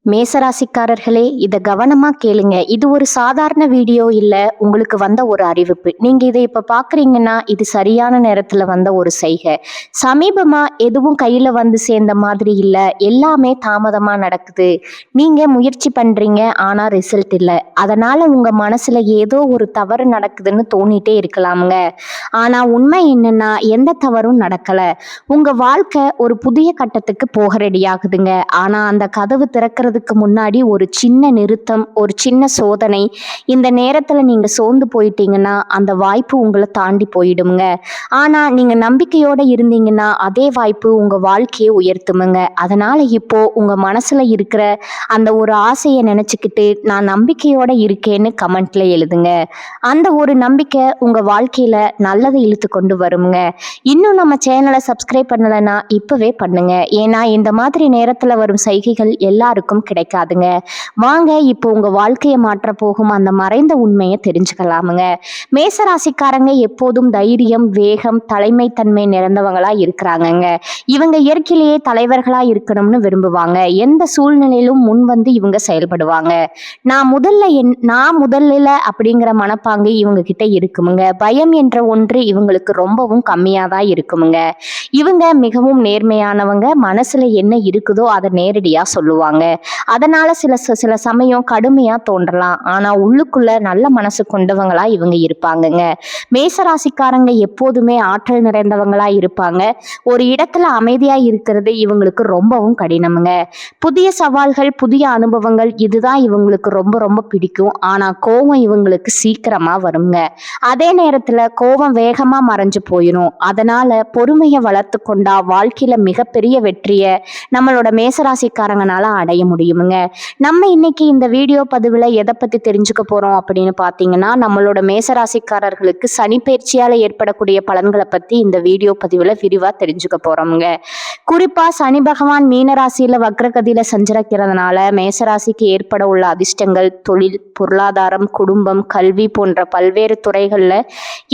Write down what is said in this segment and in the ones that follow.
மேசராசிக்காரர்களே, இத கவனமா கேளுங்க. இது ஒரு சாதாரண வீடியோ இல்ல, உங்களுக்கு வந்த ஒரு அறிவிப்பு. நீங்க இத இப்ப பார்க்குறீங்கன்னா, இது சரியான நேரத்துல வந்த ஒரு செய்கை. சமீபமா எதுவும் கையில வந்து சேர்ந்த மாதிரி இல்ல, எல்லாமே தாமதமா நடக்குது. நீங்க முயற்சி பண்றீங்க, ஆனா ரிசல்ட் இல்ல. அதனால உங்க மனசுல ஏதோ ஒரு தவறு நடக்குதுன்னு தோணிட்டே இருக்கலாமுங்க. ஆனா உண்மை என்னன்னா, எந்த தவறும் நடக்கல. உங்க வாழ்க்கை ஒரு புதிய கட்டத்துக்கு போக ரெடியாகுதுங்க. ஆனா அந்த கதவு திறக்கிறதுக்கு முன்னாடி ஒரு சின்ன நிறுத்தம், ஒரு சின்ன சோதனை. இந்த நேரத்துல நீங்க சோர்ந்து போயிட்டீங்கன்னா அந்த வாய்ப்பு உங்களை தாண்டி போயிடுங்க. ஆனா நீங்க நம்பிக்கையோட இருந்தீங்கன்னா அதே வாய்ப்பு உங்க வாழ்க்கையை உயர்த்துமுங்க. அதனால இப்போ உங்க மனசுல இருக்கிற அந்த ஒரு ஆசையை நினைச்சுக்கிட்டு நான் நம்பிக்கையோட இருக்கேன்னு கமெண்ட்ல எழுதுங்க. அந்த ஒரு நம்பிக்கை உங்க வாழ்க்கையில நல்லதை இழுத்து கொண்டு வருங்க. இன்னும் நம்ம சேனலை சப்ஸ்கிரைப் பண்ணலைன்னா இப்பவே பண்ணுங்க. ஏன்னா இந்த மாதிரி நேரத்துல வரும் செய்கைகள் எல்லாருக்கும் கிடைக்காதுங்க. வாங்க இப்போ உங்க வாழ்க்கையை மாற்ற போகும் அந்த மறைந்த உண்மையை தெரிஞ்சுக்கலாமுங்க. மேசராசிக்காரங்க எப்போதும் தைரியம், வேகம், தலைமைத்தன்மை நிறைந்தவங்களா இருக்கிறாங்கங்க. இவங்க இயற்கையிலேயே தலைவர்களா இருக்கணும்னு விரும்புவாங்க. எந்த சூழ்நிலையிலும் முன் வந்து இவங்க செயல்படுவாங்க. நான் முதல்ல அப்படிங்கிற மனப்பாங்கு இவங்க கிட்ட இருக்குமுங்க. பயம் என்ற ஒன்று இவங்களுக்கு ரொம்பவும் கம்மியா தான் இருக்குமுங்க. இவங்க மிகவும் நேர்மையானவங்க. மனசுல என்ன இருக்குதோ அதை நேரடியா சொல்லுவாங்க. அதனால சில சமயம் கடுமையா தோன்றலாம். ஆனா உள்ளுக்குள்ள நல்ல மனசு கொண்டவங்களா இவங்க இருப்பாங்கங்க. மேசராசிக்காரங்க எப்போதுமே ஆற்றல் நிறைந்தவங்களா இருப்பாங்க. ஒரு இடத்துல அமைதியா இருக்கிறது இவங்களுக்கு ரொம்பவும் கடினமுங்க. புதிய சவால்கள், புதிய அனுபவங்கள் இதுதான் இவங்களுக்கு ரொம்ப ரொம்ப பிடிக்கும். ஆனா கோபம் இவங்களுக்கு சீக்கிரமா வருங்க. அதே நேரத்துல கோபம் வேகமா மறைஞ்சு போயிடும். அதனால பொறுமையை வளர்த்து கொண்டா வாழ்க்கையில மிகப்பெரிய வெற்றியை நம்மளோட மேசராசிக்காரங்கனால அடைய முடியுமுங்க. நம்ம இன்னைக்கு இந்த வீடியோ பதிவுல எதை பத்தி தெரிஞ்சுக்க போறோம் அப்படின்னு பாத்தீங்கன்னா, நம்மளோட மேசராசிக்காரர்களுக்கு சனி பயிற்சியால ஏற்படக்கூடிய பலன்களை பத்தி இந்த வீடியோ பதிவுல விரிவா தெரிஞ்சுக்க போறோம்ங்க. குறிப்பா சனி பகவான் மீனராசியில வக்ரகதியில சஞ்சரிக்கிறதுனால மேசராசிக்கு ஏற்பட உள்ள அதிர்ஷ்டங்கள், தொழில், பொருளாதாரம், குடும்பம், கல்வி போன்ற பல்வேறு துறைகள்ல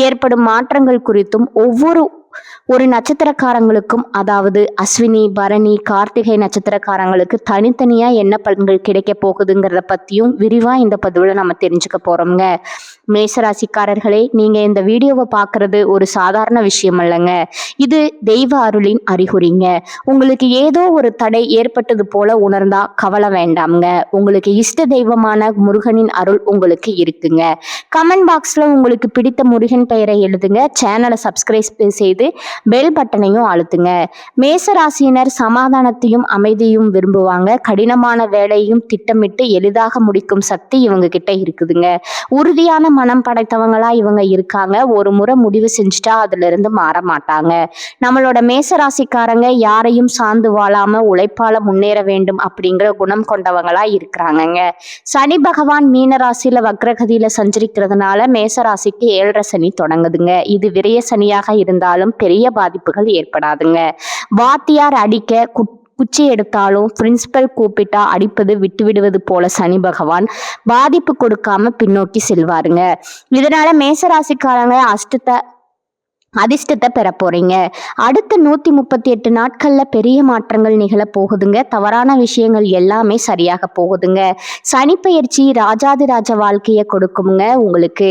ஏற்படும் மாற்றங்கள் குறித்தும் ஒரு நட்சத்திரக்காரங்களுக்கும், அதாவது அஸ்வினி, பரணி, கார்த்திகை நட்சத்திரக்காரங்களுக்கு தனித்தனியா என்ன பலன்கள் கிடைக்க போகுதுங்கிறத பத்தியும் விரிவா இந்த பதிவுல நம்ம தெரிஞ்சுக்க போறோம்ங்க. மேசராசிக்காரர்களே, நீங்க இந்த வீடியோவை பார்க்கறது ஒரு சாதாரண விஷயம் இல்லைங்க. இது தெய்வ அருளின் அறிகுறிங்க. உங்களுக்கு ஏதோ ஒரு தடை ஏற்பட்டது போல உணர்ந்தா கவலை வேண்டாம்ங்க. உங்களுக்கு இஷ்ட தெய்வமான முருகனின் அருள் உங்களுக்கு இருக்குங்க. கமெண்ட் பாக்ஸ்ல உங்களுக்கு பிடித்த முருகன் பெயரை எழுதுங்க. சேனலை சப்ஸ்கிரைப் செய்து பெல் பட்டனையும் அழுத்துங்க. மேசராசியினர் சமாதானத்தையும் அமைதியும் விரும்புவாங்க. கடினமான வேலையும் திட்டமிட்டு எளிதாக முடிக்கும் சக்தி இவங்க கிட்ட இருக்குதுங்க. உறுதியான மனம் படைத்தவங்களா இவங்க இருக்காங்க. ஒரு முறை முடிவு செஞ்சுட்டா அதுல இருந்து மாற மாட்டாங்க. நம்மளோட மேசராசிக்காரங்க யாரையும் சார்ந்து வாழாம உழைப்பால முன்னேற வேண்டும் அப்படிங்கிற குணம் கொண்டவங்களா இருக்கிறாங்கங்க. சனி பகவான் மீனராசியில வக்ரகதியில சஞ்சரிக்கிறதுனால மேசராசிக்கு 7.5 சனி தொடங்குதுங்க. இது விரய சனியாக இருந்தாலும் பெரிய பாதிப்புகள் ஏற்படாதுங்க. வாத்தியார் அடிக்க குச்சி எடுத்தாலும் பிரின்சிபல் கூப்பிட்டா அடிப்பது விட்டு விடுவது போல சனி பகவான் பாதிப்பு கொடுக்காம பின்னோக்கி செல்வாருங்க. இதனால மேசராசிக்காரங்க அதிர்ஷ்டத்தை பெற போறீங்க. அடுத்த 138 நாட்கள்ல பெரிய மாற்றங்கள் நிகழ போகுதுங்க. தவறான விஷயங்கள் எல்லாமே சரியாக போகுதுங்க. சனி பயிற்சி ராஜாதிராஜ வாழ்க்கையை கொடுக்குங்க. உங்களுக்கு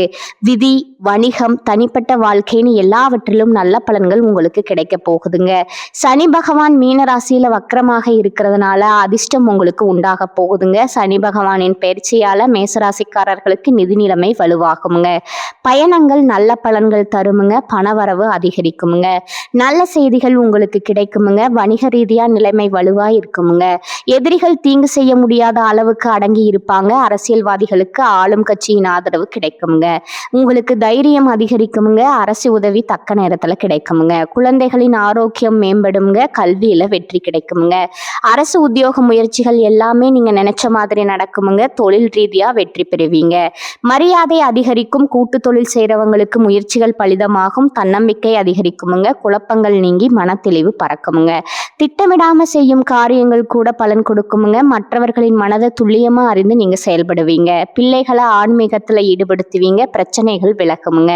விதி, வணிகம், தனிப்பட்ட வாழ்க்கைன்னு எல்லாவற்றிலும் நல்ல பலன்கள் உங்களுக்கு கிடைக்க போகுதுங்க. சனி பகவான் மீனராசியில வக்கரமாக இருக்கிறதுனால அதிர்ஷ்டம் உங்களுக்கு உண்டாக போகுதுங்க. சனி பகவானின் பயிற்சியால மேசராசிக்காரர்களுக்கு நிதி நிலைமை வலுவாகுங்க. பயணங்கள் நல்ல பலன்கள் தருமுங்க. பணவரவு அதிகரிக்குமுங்க. நல்ல செய்திகள் உங்களுக்கு கிடைக்குமுங்க. வணிக ரீதியா நிலைமை வலுவா இருக்குமுங்க. எதிரிகள் தீங்கு செய்ய முடியாத அளவுக்கு அடங்கி இருப்பாங்க. அரசியல்வாதிகளுக்கு ஆளும் கட்சியின் ஆதரவு கிடைக்குமுங்க. உங்களுக்கு தைரியம் அதிகரிக்குமுங்க. அரசு உதவி தக்க நேரத்துல கிடைக்குமுங்க. குழந்தைகளின் ஆரோக்கியம் மேம்படுங்க. கல்வியில வெற்றி கிடைக்குமுங்க. அரசு உத்தியோக முயற்சிகள் எல்லாமே நீங்க நினைச்ச மாதிரி நடக்குமுங்க. தொழில் ரீதியா வெற்றி பெறுவீங்க. மரியாதை அதிகரிக்கும். கூட்டு தொழில் செய்றவங்களுக்கு முயற்சிகள் பலிதமாகும். தன்னம்பிக்கை அதிகரிக்குமுங்க. குழப்பங்கள் நீங்கி மனத்தெளிவு பறக்குமுங்க. திட்டமிடாம செய்யும் காரியங்கள் கூட பலன் கொடுக்குமுங்க. மற்றவர்களின் மனதை துல்லியமா அறிந்து நீங்க செயல்படுவீங்க. பிள்ளைகளை ஆன்மீகத்துல ஈடுபடுத்துவீங்க. பிரச்சனைகள் விலக நடக்குமுங்க.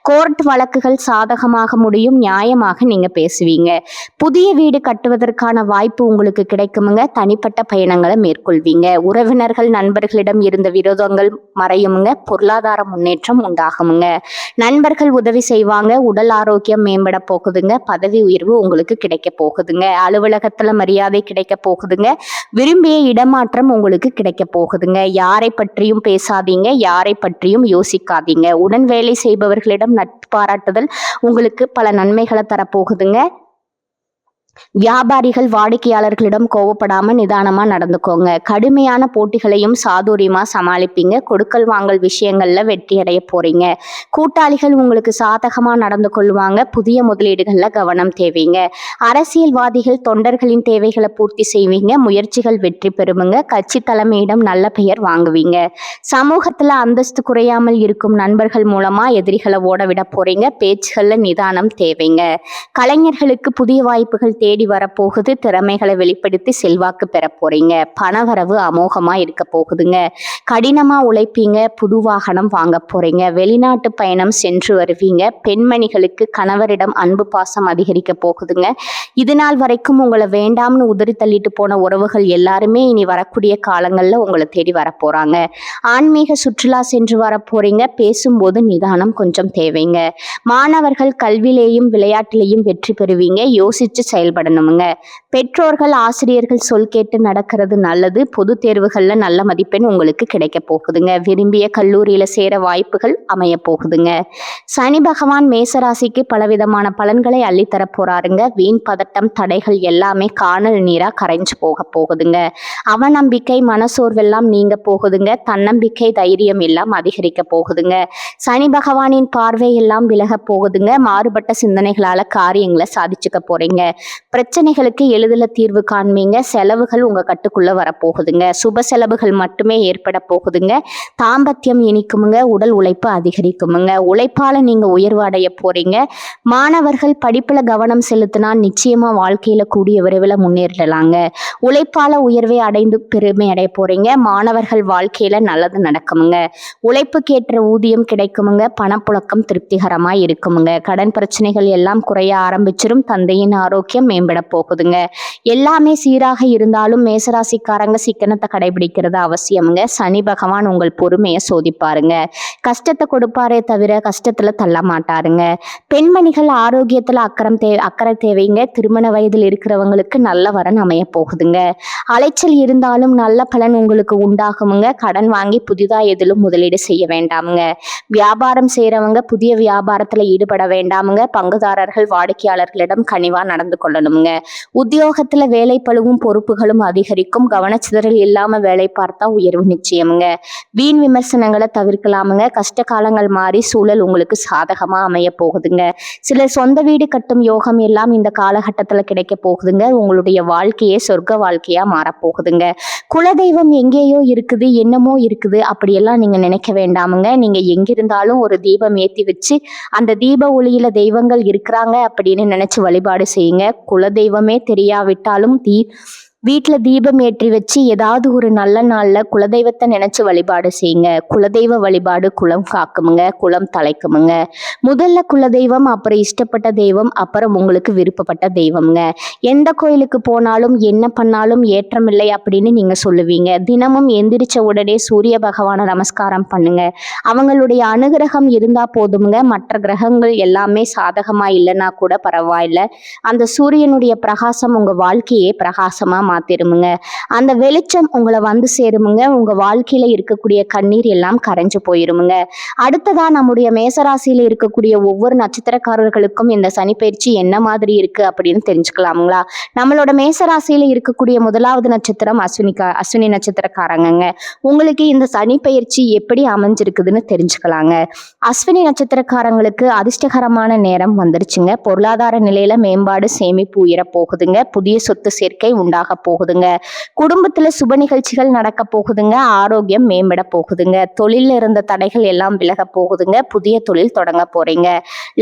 கோர்ட் வழக்குகள் சாதகமாக முடியும், நியாயமாக நீங்க பேசுவீங்க. புதிய வீடு கட்டுவதற்கான வாய்ப்பு உங்களுக்கு கிடைக்குமுங்க. தனிப்பட்ட பயணங்களை மேற்கொள்வீங்க. உறவினர்கள் நண்பர்களிடம் இருந்த விரோதங்கள் மறையுமுங்க. பொருளாதார முன்னேற்றம் உண்டாகுமுங்க. நண்பர்கள் உதவி செய்வாங்க. உடல் ஆரோக்கியம் மேம்பட போகுதுங்க. பதவி உயர்வு உங்களுக்கு கிடைக்க போகுதுங்க. அலுவலகத்துல மரியாதை கிடைக்க போகுதுங்க. விரும்பிய இடமாற்றம் உங்களுக்கு கிடைக்க போகுதுங்க. யாரை பற்றியும் பேசாதீங்க, யாரை பற்றியும் யோசிக்காதீங்க. உடன் வேலை செய்பவர்களிடம் நட்பு பாராட்டுதல் உங்களுக்கு பல நன்மைகளை தரப்போகுதுங்க. வியாபாரிகள் வாடிக்கையாளர்களிடம் கோவப்படாம நிதானமா நடந்துக்கோங்க. கடுமையான போட்டிகளையும் சாதுரியமா சமாளிப்பீங்க. கொடுக்கல் வாங்கல் விஷயங்கள்ல வெற்றி அடைய போறீங்க. கூட்டாளிகள் உங்களுக்கு சாதகமா நடந்து கொள்வாங்க. புதிய முதலீடுகள்ல கவனம் தேவைங்க. அரசியல்வாதிகள் தொண்டர்களின் தேவைகளை பூர்த்தி செய்வீங்க. முயற்சிகள் வெற்றி பெறுமுங்க. கட்சி தலைமையிடம் நல்ல பெயர் வாங்குவீங்க. சமூகத்துல அந்தஸ்து குறையாமல் இருக்கும் நண்பர்கள் மூலமா எதிரிகளை ஓட விட போறீங்க. பேச்சுகள்ல நிதானம் தேவைங்க. கலைஞர்களுக்கு புதிய வாய்ப்புகள் தேடி வரப்போகுது. திறமைகளை வெளிப்படுத்தி செல்வாக்கு பெற போறீங்க. பணவரவு அமோகமா இருக்க போகுதுங்க. கடினமா உழைப்பீங்க. புது வாகனம் வாங்க போறீங்க. வெளிநாட்டு பயணம் சென்று வருவீங்க. பெண்மணிகளுக்கு கணவரிடம் அன்பு பாசம் அதிகரிக்க போகுதுங்க. இது நாள் வரைக்கும் உங்களை வேண்டாம்னு உதறி தள்ளிட்டு போன உறவுகள் எல்லாருமே இனி வரக்கூடிய காலங்கள்ல உங்களை தேடி வர போறாங்க. ஆன்மீக சுற்றுலா சென்று வர போறீங்க. பேசும்போது நிதானம் கொஞ்சம் தேவைங்க. மாணவர்கள் கல்வியிலேயும் விளையாட்டிலேயும் வெற்றி பெறுவீங்க. யோசிச்சு செயல்படணுமுங்க. பெற்றோர்கள் ஆசிரியர்கள் சொல் கேட்டு நடக்கிறது நல்லது. பொது தேர்வுகள்ல நல்ல மதிப்பெண் உங்களுக்கு கிடைக்க போகுதுங்க. விரும்பிய கல்லூரியில சேர வாய்ப்புகள் அமைய போகுதுங்க. சனி பகவான் மேசராசிக்கு பலவிதமான பலன்களை அள்ளித்தர போறாருங்க. வீண் பதட்டம் தடைகள் எல்லாமே காணல் நீரா கரைஞ்சு போகுதுங்க. அவநம்பிக்கை மனசோர்வெல்லாம் நீங்க போகுதுங்க. தன்னம்பிக்கை தைரியம் எல்லாம் அதிகரிக்க போகுதுங்க. சனி பகவானின் பார்வை எல்லாம் விலக போகுதுங்க. மாறுபட்ட சிந்தனைகளால காரியங்களை சாதிச்சுக்க போறீங்க. பிரச்சனைகளுக்கு எளிதில் தீர்வு காண்பீங்க. செலவுகள் உங்க கட்டுக்குள்ள வரப்போகுதுங்க. சுப செலவுகள் மட்டுமே ஏற்பட போகுதுங்க. தாம்பத்தியம் இனிக்குமுங்க. உடல் உழைப்பு அதிகரிக்குமுங்க. உழைப்பால நீங்க உயர்வு அடைய போறீங்க. மாணவர்கள் படிப்புல கவனம் செலுத்தினா நிச்சயமா வாழ்க்கையில கூடிய விரைவில் முன்னேறலாங்க. உழைப்பால உயர்வை அடைந்து பெருமை அடைய போறீங்க. மாணவர்கள் வாழ்க்கையில நல்லது நடக்குமுங்க. உழைப்புக்கேற்ற ஊதியம் கிடைக்குமுங்க. பணப்புழக்கம் திருப்திகரமா இருக்குமுங்க. கடன் பிரச்சனைகள் எல்லாம் குறைய ஆரம்பிச்சிடும். தந்தையின் ஆரோக்கியம் மேம்பட போகுதுங்க. எல்லாமே சீராக இருந்தாலும் மேசராசிக்காரங்க சிக்கனத்தை கடைபிடிக்கிறது அவசியமுங்க. சனி பகவான் உங்கள் பொறுமையை சோதிப்பாருங்க. கஷ்டத்தை கொடுப்பாரே தவிர கஷ்டத்துல தள்ள மாட்டாருங்க. பெண்மணிகள் ஆரோக்கியத்துல அக்கறை தேவைங்க. திருமண வயதில் இருக்கிறவங்களுக்கு நல்ல வரன் அமைய போகுதுங்க. அலைச்சல் இருந்தாலும் நல்ல பலன் உங்களுக்கு உண்டாகுமுங்க. கடன் வாங்கி புதிதா எதிலும் முதலீடு செய்ய வேண்டாமுங்க. வியாபாரம் செய்யறவங்க புதிய வியாபாரத்துல ஈடுபட வேண்டாமுங்க. பங்குதாரர்கள் வாடிக்கையாளர்களிடம் கனிவா நடந்து கொள்ளணுங்க. உத்தியோகத்துல வேலை பளுவும் பொறுப்புகளும் அதிகரிக்கும். கவனச்சிதறல் இல்லாம வேலை பார்த்தா உயர்வு நிச்சயமுங்க. வீண் விமர்சனங்களை தவிர்க்கலாமுங்க. கஷ்ட காலங்கள் மாறி சூழல் உங்களுக்கு சாதகமா அமைய போகுதுங்க. சிலர் சொந்த வீடு கட்டும் யோகம் எல்லாம் இந்த காலகட்டத்துல கிடைக்க போகுதுங்க. உங்களுடைய வாழ்க்கையே சொர்க்க வாழ்க்கையா மாறப்போகுதுங்க. குலதெய்வம் எங்கேயோ இருக்குது, என்னமோ இருக்குது அப்படியெல்லாம் நீங்க நினைக்க வேண்டாமுங்க. நீங்க எங்கிருந்தாலும் ஒரு தீபம் ஏத்தி வச்சு அந்த தீப ஒளியில தெய்வங்கள் இருக்கிறாங்க அப்படின்னு நினைச்சு வழிபாடு செய்யுங்க. குலதெய்வமே தெரியாவிட்டாலும் வீட்டில் தீபம் ஏற்றி வச்சு ஏதாவது ஒரு நல்ல நாளில் குலதெய்வத்தை நினச்சி வழிபாடு செய்யுங்க. குலதெய்வ வழிபாடு குலம் காக்குமுங்க, குலம் தலைக்குமுங்க. முதல்ல குலதெய்வம், அப்புறம் இஷ்டப்பட்ட தெய்வம், அப்புறம் உங்களுக்கு விருப்பப்பட்ட தெய்வம்ங்க. எந்த கோயிலுக்கு போனாலும் என்ன பண்ணாலும் ஏற்றமில்லை அப்படின்னு நீங்கள் சொல்லுவீங்க. தினமும் எந்திரிச்ச உடனே சூரிய பகவானை நமஸ்காரம் பண்ணுங்க. அவங்களுடைய அனுகிரகம் இருந்தால் போதுமுங்க. மற்ற கிரகங்கள் எல்லாமே சாதகமாக இல்லைன்னா கூட பரவாயில்ல. அந்த சூரியனுடைய பிரகாசம் உங்கள் வாழ்க்கையே பிரகாசமாக மாத்திருமுங்க. அந்த வெளிச்சம் உங்களை வந்து சேருமுங்க. உங்க வாழ்க்கையில இருக்கக்கூடிய கண்ணீர் எல்லாம் கரைஞ்சு போயிருமுங்க. அடுத்ததா நம்முடைய மேசராசியில இருக்கக்கூடிய ஒவ்வொரு நட்சத்திரக்காரர்களுக்கும் இந்த சனிப்பெயர்ச்சி என்ன மாதிரி இருக்கு அப்படின்னு தெரிஞ்சுக்கலாமுங்களா? நம்மளோட மேசராசியில இருக்கக்கூடிய முதலாவது நட்சத்திரம் அஸ்வினி நட்சத்திரக்காரங்க. உங்களுக்கு இந்த சனிப்பெயர்ச்சி எப்படி அமைஞ்சிருக்குதுன்னு தெரிஞ்சுக்கலாங்க. அஸ்வினி நட்சத்திரக்காரங்களுக்கு அதிர்ஷ்டகரமான நேரம் வந்துருச்சுங்க. பொருளாதார நிலையில மேம்பாடு, சேமிப்பு உயர போகுதுங்க. புதிய சொத்து சேர்க்கை உண்டாக போகுதுங்க. குடும்பத்துல சுப நிகழ்ச்சிகள் நடக்க போகுதுங்க. ஆரோக்கியம் மேம்பட போகுதுங்க. தொழில இருந்த தடைகள் எல்லாம் விலக போகுதுங்க. புதிய தொழில் தொடங்க போறீங்க.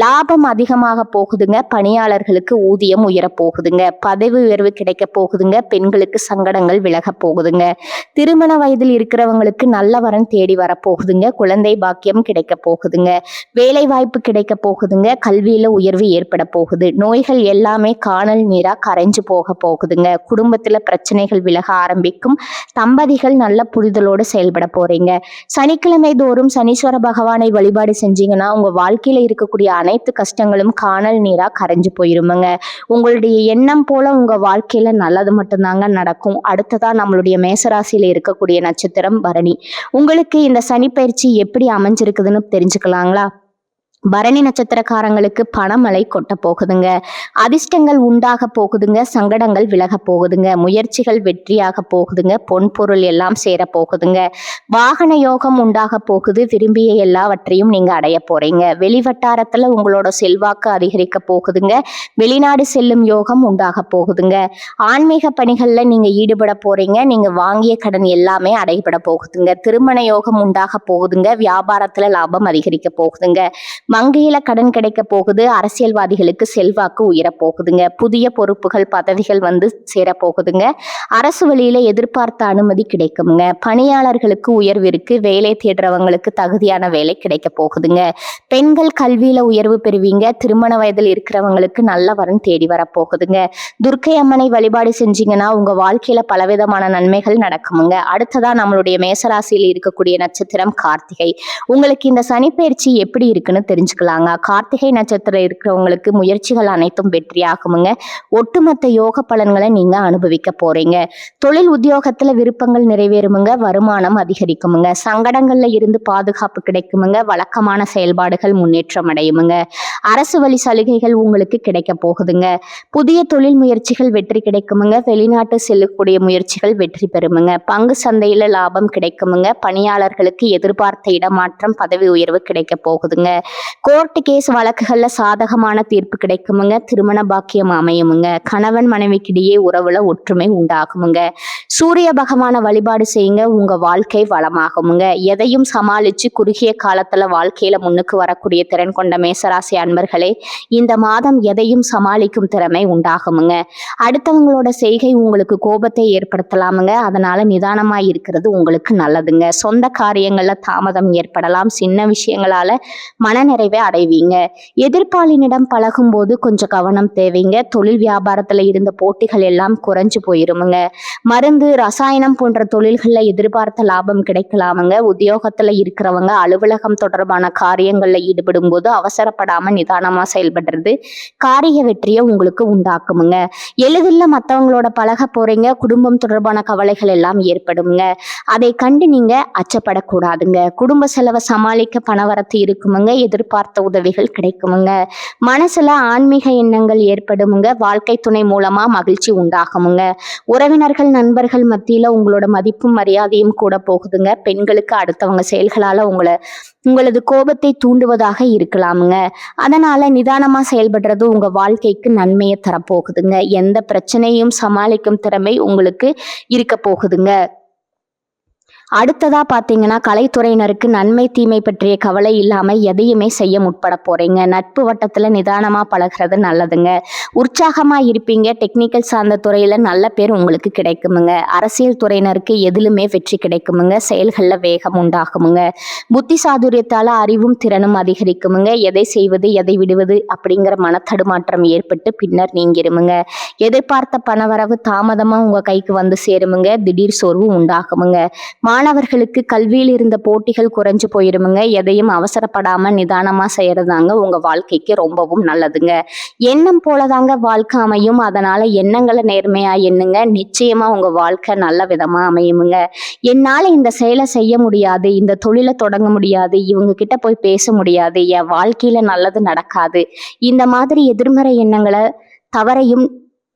லாபம் அதிகமாக போகுதுங்க. பணியாளர்களுக்கு ஊதியம் உயர போகுதுங்க. பதவி உயர்வு கிடைக்க போகுதுங்க. பெண்களுக்கு சங்கடங்கள் விலக போகுதுங்க. திருமண வயதில் இருக்கிறவங்களுக்கு நல்ல வரன் தேடி வரப்போகுதுங்க. குழந்தை பாக்கியம் கிடைக்க போகுதுங்க. வேலை வாய்ப்பு கிடைக்க போகுதுங்க. கல்வியில உயர்வு ஏற்பட போகுது. நோய்கள் எல்லாமே காணல் நீரா கரைஞ்சு போக போகுதுங்க. குடும்பத்துல பிரச்சனைகள் விலக ஆரம்பிக்கும். தம்பதிகள் நல்ல புரிதலோடு செயல்பட போறீங்க. சனிக்கிழமை தோறும் சனீஸ்வர பகவானை வழிபாடு செஞ்சீங்கன்னா உங்க வாழ்க்கையில இருக்கக்கூடிய அனைத்து கஷ்டங்களும் காணல் நீரா கரைஞ்சு போயிருமுங்க. உங்களுடைய எண்ணம் போல உங்க வாழ்க்கையில நல்லது மட்டும்தாங்க நடக்கும். அடுத்ததா நம்மளுடைய மேசராசியில இருக்கக்கூடிய நட்சத்திரம் பரணி. உங்களுக்கு இந்த சனி பயிற்சி எப்படி அமைஞ்சிருக்குதுன்னு தெரிஞ்சுக்கலாங்களா? பரணி நட்சத்திரக்காரங்களுக்கு பணமழை கொட்ட போகுதுங்க. அதிர்ஷ்டங்கள் உண்டாக போகுதுங்க. சங்கடங்கள் விலக போகுதுங்க. முயற்சிகள் வெற்றியாக போகுதுங்க. பொன்பொருள் எல்லாம் சேர போகுதுங்க. வாகன யோகம் உண்டாக போகுது. விரும்பிய எல்லாவற்றையும் நீங்க அடைய போறீங்க. வெளிவட்டாரத்துல உங்களோட செல்வாக்கு அதிகரிக்க போகுதுங்க. வெளிநாடு செல்லும் யோகம் உண்டாக போகுதுங்க. ஆன்மீக பணிகள்ல நீங்க ஈடுபட போறீங்க. நீங்க வாங்கிய கடன் எல்லாமே அடைபட போகுதுங்க. திருமண யோகம் உண்டாக போகுதுங்க. வியாபாரத்துல லாபம் அதிகரிக்க போகுதுங்க. வங்கியில கடன் கிடைக்க போகுது. அரசியல்வாதிகளுக்கு செல்வாக்கு உயர போகுதுங்க. புதிய பொறுப்புகள் பதவிகள் வந்து சேர போகுதுங்க. அரசு வழியில எதிர்பார்த்த அனுமதி கிடைக்குங்க. பணியாளர்களுக்கு உயர்வு இருக்கு. வேலை தேடுறவங்களுக்கு தகுதியான வேலை கிடைக்க போகுதுங்க. பெண்கள் கல்வியில உயர்வு பெறுவீங்க. திருமண வயதில் இருக்கிறவங்களுக்கு நல்ல வரன் தேடி வரப்போகுதுங்க. துர்க்கை அம்மனை வழிபாடு செஞ்சீங்கன்னா உங்க வாழ்க்கையில பலவிதமான நன்மைகள் நடக்குமுங்க. அடுத்ததா நம்மளுடைய மேசராசியில் இருக்கக்கூடிய நட்சத்திரம் கார்த்திகை. உங்களுக்கு இந்த சனிப்பெயர்ச்சி எப்படி இருக்குன்னு தெரிஞ்சுக்கலாங்க. கார்த்திகை நட்சத்திரம் இருக்கிறவங்களுக்கு முயற்சிகள் அனைத்தும் வெற்றியாகுமுங்க. ஒட்டுமொத்த யோக பலன்களை நீங்க அனுபவிக்க போறீங்க. தொழில் உத்தியோகத்துல விருப்பங்கள் நிறைவேறுமுங்க. வருமானம் அதிகரிக்குமுங்க. சங்கடங்கள்ல இருந்து பாதுகாப்பு கிடைக்குமுங்க. வழக்கமான செயல்பாடுகள் முன்னேற்றம் அடையுமுங்க. அரசு வழி சலுகைகள் உங்களுக்கு கிடைக்க போகுதுங்க. புதிய தொழில் முயற்சிகள் வெற்றி கிடைக்குமுங்க. வெளிநாட்டு செல்லக்கூடிய முயற்சிகள் வெற்றி பெறுமுங்க. பங்கு சந்தையில லாபம் கிடைக்குமுங்க. பணியாளர்களுக்கு எதிர்பார்த்த இடமாற்றம் பதவி உயர்வு கிடைக்க போகுதுங்க. கோர்ட்டு கேஸ் வழக்குகள்ல சாதகமான தீர்ப்பு கிடைக்குமுங்க. திருமண பாக்கியம் அமையுமுங்க. கணவன் மனைவிக்கிடையே உறவுல ஒற்றுமை உண்டாகுமுங்க. சூரிய பகவான வழிபாடு செய்யுங்க. உங்க வாழ்க்கை வளமாகுமுங்க. எதையும் சமாளிச்சு குறுகிய காலத்துல வாழ்க்கையில முன்னுக்கு வரக்கூடிய திறன் கொண்ட மேசராசி அன்பர்களே, இந்த மாதம் எதையும் சமாளிக்கும் திறமை உண்டாகுமுங்க. அடுத்தவங்களோட செய்கை உங்களுக்கு கோபத்தை ஏற்படுத்தலாமுங்க. அதனால நிதானமா இருக்கிறது உங்களுக்கு நல்லதுங்க. சொந்த காரியங்கள்ல தாமதம் ஏற்படலாம். சின்ன விஷயங்களால மனநிறைவை அடைவீங்க. எதிர்ப்பாளினிடம் பழகும் போது கொஞ்சம் கவனம் தேவைங்க. தொழில் வியாபாரத்துல இருந்த போட்டிகள் எல்லாம் குறைஞ்சு போயிருமுங்க. மருந்து ரசாயனம் போன்ற தொழில்கள்ல எதிர்பார்த்த லாபம் கிடைக்கலாமுங்க. உத்தியோகத்துல இருக்கிறவங்க அலுவலகம் தொடர்பான காரியங்கள்ல ஈடுபடும் போது அவசரப்படாம நிதானமா செயல்படுறது காரிய வெற்றியை உங்களுக்கு உண்டாக்குமுங்க. எளிதில் மற்றவங்களோட பழக போறீங்க. குடும்பம் தொடர்பான கவலைகள் எல்லாம் ஏற்படுங்க. அதை கண்டு நீங்க அச்சப்படக்கூடாதுங்க. குடும்ப செலவை சமாளிக்க பணவரத்து இருக்குமுங்க. எதிர்பார்த்த உதவிகள் கிடைக்குமுங்க. மனசுல ஆன்மீக எண்ணங்கள் ஏற்படுமுங்க. வாழ்க்கை துணை மூலமா மகிழ்ச்சி உண்டாகுமுங்க. உறவினர்கள் நண்பர்கள் மத்தியில உங்களோட மதிப்பும் மரியாதையும் கூட போகுதுங்க. பெண்களுக்கு அடுத்தவங்க செயல்களால உங்களது கோபத்தை தூண்டுவதாக இருக்கலாமுங்க. அதனால நிதானமா செயல்படுறது உங்க வாழ்க்கைக்கு நன்மையை தரப்போகுதுங்க. எந்த பிரச்சனையும் சமாளிக்கும் திறமை உங்களுக்கு இருக்க போகுதுங்க. அடுத்ததா பாத்தீங்கன்னா கலைத்துறையினருக்கு நன்மை தீமை பற்றிய கவலை இல்லாம எதையுமே செய்ய முற்பட போறீங்க. நட்பு வட்டத்துல நிதானமா பழகிறது நல்லதுங்க. உற்சாகமா இருப்பீங்க. டெக்னிக்கல் சார்ந்த துறையில நல்ல பேர் உங்களுக்கு கிடைக்குமுங்க. அரசியல் துறையினருக்கு எதிலுமே வெற்றி கிடைக்குமுங்க. செயல்கள்ல வேகம் உண்டாகுமுங்க. புத்தி சாதுரியத்தால அறிவும் திறனும் அதிகரிக்குமுங்க. எதை செய்வது எதை விடுவது அப்படிங்கிற மனத்தடுமாற்றம் ஏற்பட்டு பின்னர் நீங்கிருமுங்க. எதிர்பார்த்த பணவரவு தாமதமா உங்க கைக்கு வந்து சேருமுங்க. திடீர் சோர்வு உண்டாகுமுங்க. மாணவர்களுக்கு கல்வியில் இருந்த போட்டிகள் குறைஞ்சு போயிருமுங்க. எதையும் அவசரப்படாம நிதானமா செய்யறதாங்க உங்க வாழ்க்கைக்கு ரொம்பவும் நல்லதுங்க. எண்ணம் போலதாங்க வாழ்க்கை அமையும். அதனால எண்ணங்களை நேர்மையா எண்ணுங்க. நிச்சயமா உங்க வாழ்க்கை நல்ல விதமா அமையுமுங்க. என்னால இந்த செயலை செய்ய முடியாது, இந்த தொழிலை தொடங்க முடியாது, இவங்க கிட்ட போய் பேச முடியாது, என் வாழ்க்கையில நல்லது நடக்காது, இந்த மாதிரி எதிர்மறை எண்ணங்களை தவறையும்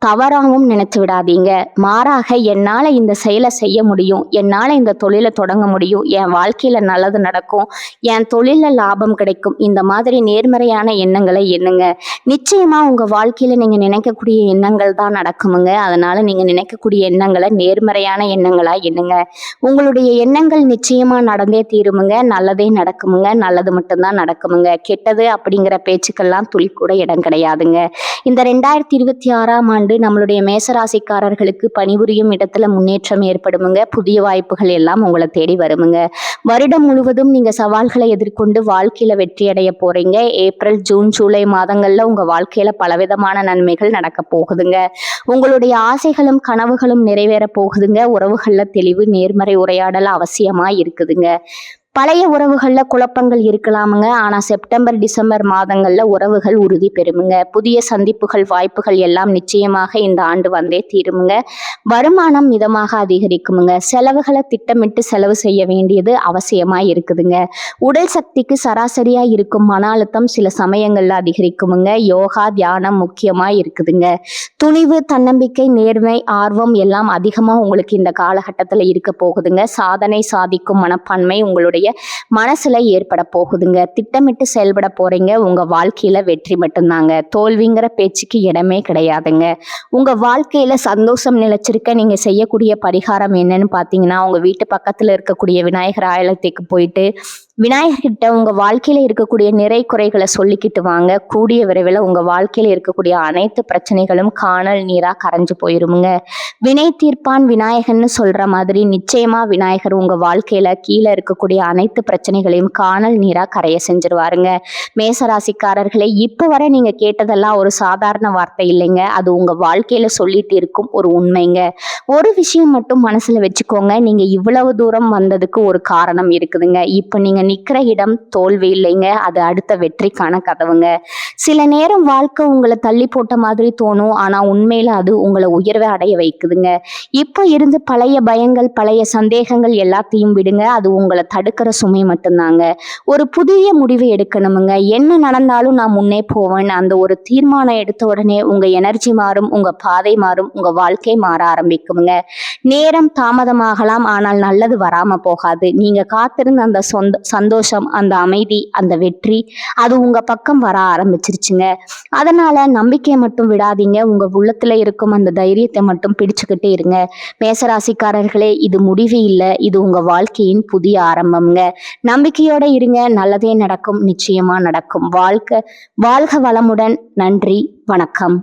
தவறாகவும் நினைச்சு விடாதீங்க. மாறாக என்னால இந்த செயலை செய்ய முடியும், என்னால இந்த தொழிலை தொடங்க முடியும், என் வாழ்க்கையில நல்லது நடக்கும், என் தொழில்ல லாபம் கிடைக்கும், இந்த மாதிரி நேர்மறையான எண்ணங்களை எண்ணுங்க. நிச்சயமா உங்க வாழ்க்கையில நீங்க நினைக்கக்கூடிய எண்ணங்கள் தான் நடக்குமுங்க. அதனால நீங்க நினைக்கக்கூடிய எண்ணங்களை நேர்மறையான எண்ணங்களா எண்ணுங்க. உங்களுடைய எண்ணங்கள் நிச்சயமா நடந்தே தீருமுங்க. நல்லதே நடக்குமுங்க. நல்லது மட்டும்தான் நடக்குமுங்க. கெட்டது அப்படிங்கிற பேச்சுக்கெல்லாம் துளி கூட இடம் கிடையாதுங்க. இந்த 2026ஆம் ஆண்டு நம்மளுடைய மேசராசிக்காரர்களுக்கு பணிபுரியும் இடத்துல முன்னேற்றம் ஏற்படுமுங்க. புதிய வாய்ப்புகள் எல்லாம் உங்களை தேடி வருமுங்க. வருடம் முழுவதும் நீங்க சவால்களை எதிர்கொண்டு வாழ்க்கையில வெற்றி அடைய போறீங்க. ஏப்ரல், ஜூன், ஜூலை மாதங்கள்ல உங்க வாழ்க்கையில பலவிதமான நன்மைகள் நடக்க போகுதுங்க. உங்களுடைய ஆசைகளும் கனவுகளும் நிறைவேற போகுதுங்க. உறவுகள்ல தெளிவு, நேர்மறை உரையாடல் அவசியமா இருக்குதுங்க. பழைய உறவுகள்ல குழப்பங்கள் இருக்கலாமுங்க. ஆனா செப்டம்பர், டிசம்பர் மாதங்கள்ல உறவுகள் உறுதி பெறுமுங்க. புதிய சந்திப்புகள், வாய்ப்புகள் எல்லாம் நிச்சயமாக இந்த ஆண்டு வந்தே தீருமுங்க. வருமானம் மிதமாக அதிகரிக்குமுங்க. செலவுகளை திட்டமிட்டு செலவு செய்ய வேண்டியது அவசியமா இருக்குதுங்க. உடல் சக்திக்கு சராசரியா இருக்கும் மன அழுத்தம் சில சமயங்கள்ல அதிகரிக்குமுங்க. யோகா, தியானம் முக்கியமா இருக்குதுங்க. துணிவு, தன்னம்பிக்கை, நேர்மை, ஆர்வம் எல்லாம் அதிகமா உங்களுக்கு இந்த காலகட்டத்துல இருக்க போகுதுங்க. சாதனை சாதிக்கும் மனப்பான்மை உங்களுடைய மனசுல ஏற்பட போகுதுங்க. திட்டமிட்டு செயல்பட போறீங்க. உங்க வாழ்க்கையில வெற்றி மட்டும்தாங்க. தோல்விங்கிற பேச்சுக்கு இடமே கிடையாதுங்க. உங்க வாழ்க்கையில சந்தோஷம் நிலைச்சிருக்க நீங்க செய்யக்கூடிய பரிகாரம் என்னன்னு பாத்தீங்கன்னா, உங்க வீட்டு பக்கத்துல இருக்கக்கூடிய விநாயகர் ஆலயத்துக்கு போயிட்டு விநாயகர்கிட்ட உங்க வாழ்க்கையில இருக்கக்கூடிய நிறை குறைகளை சொல்லிக்கிட்டு வாங்க. கூடிய விரைவில் உங்க வாழ்க்கையில இருக்கக்கூடிய அனைத்து பிரச்சனைகளும் காணல் நீரா கரைஞ்சு போயிருமுங்க. வினை தீர்ப்பான் விநாயகர்னு சொல்ற மாதிரி நிச்சயமா விநாயகர் உங்க வாழ்க்கையில கீழே இருக்கக்கூடிய அனைத்து பிரச்சனைகளையும் காணல் நீரா கரைய செஞ்சிருவாருங்க. மேசராசிக்காரர்களே, இப்ப வரை நீங்க கேட்டதெல்லாம் ஒரு சாதாரண வார்த்தை இல்லைங்க. அது உங்க வாழ்க்கையில சொல்லிட்டு இருக்கும் ஒரு உண்மைங்க. ஒரு விஷயம் மட்டும் மனசுல வச்சுக்கோங்க. நீங்க இவ்வளவு தூரம் வந்ததுக்கு ஒரு காரணம் இருக்குதுங்க. இப்ப நீங்க நிக்கிற இடம் தோல்வி இல்லைங்க. அது அடுத்த வெற்றிக்கான கதவுங்க. சில நேரம் வாழ்க்கை உங்களை தள்ளி போட்ட மாதிரி தோணும். ஆனா உண்மையில அது உங்களை உயர்வை அடைய வைக்குதுங்க. இப்ப இருந்து பழைய பயங்கள், பழைய சந்தேகங்கள் எல்லாத்தையும் விடுங்க. அது உங்களை தடுக்கிற சுமை மட்டும்தாங்க. ஒரு புதிய முடிவு எடுக்கணுமுங்க. என்ன நடந்தாலும் நான் முன்னே போவேன். அந்த ஒரு தீர்மானம் எடுத்த உடனே உங்க எனர்ஜி மாறும், உங்க பாதை மாறும், உங்க வாழ்க்கை மாற ஆரம்பிக்குமுங்க. நேரம் தாமதமாகலாம், ஆனால் நல்லது வராம போகாது. நீங்க காத்திருந்த அந்த சந்தோஷம், அந்த அமைதி, அந்த வெற்றி அது உங்க பக்கம் வர ஆரம்பிச்சிருச்சுங்க. அதனால நம்பிக்கையை மட்டும் விடாதீங்க. உங்க உள்ளத்துல இருக்கும் அந்த தைரியத்தை மட்டும் பிடிச்சுக்கிட்டே இருங்க. மேசராசிக்காரர்களே, இது முடிவு இல்லை, இது உங்க வாழ்க்கையின் புதிய ஆரம்பம்ங்க. நம்பிக்கையோட இருங்க. நல்லதே நடக்கும். நிச்சயமா நடக்கும். வாழ்க வளமுடன். நன்றி, வணக்கம்.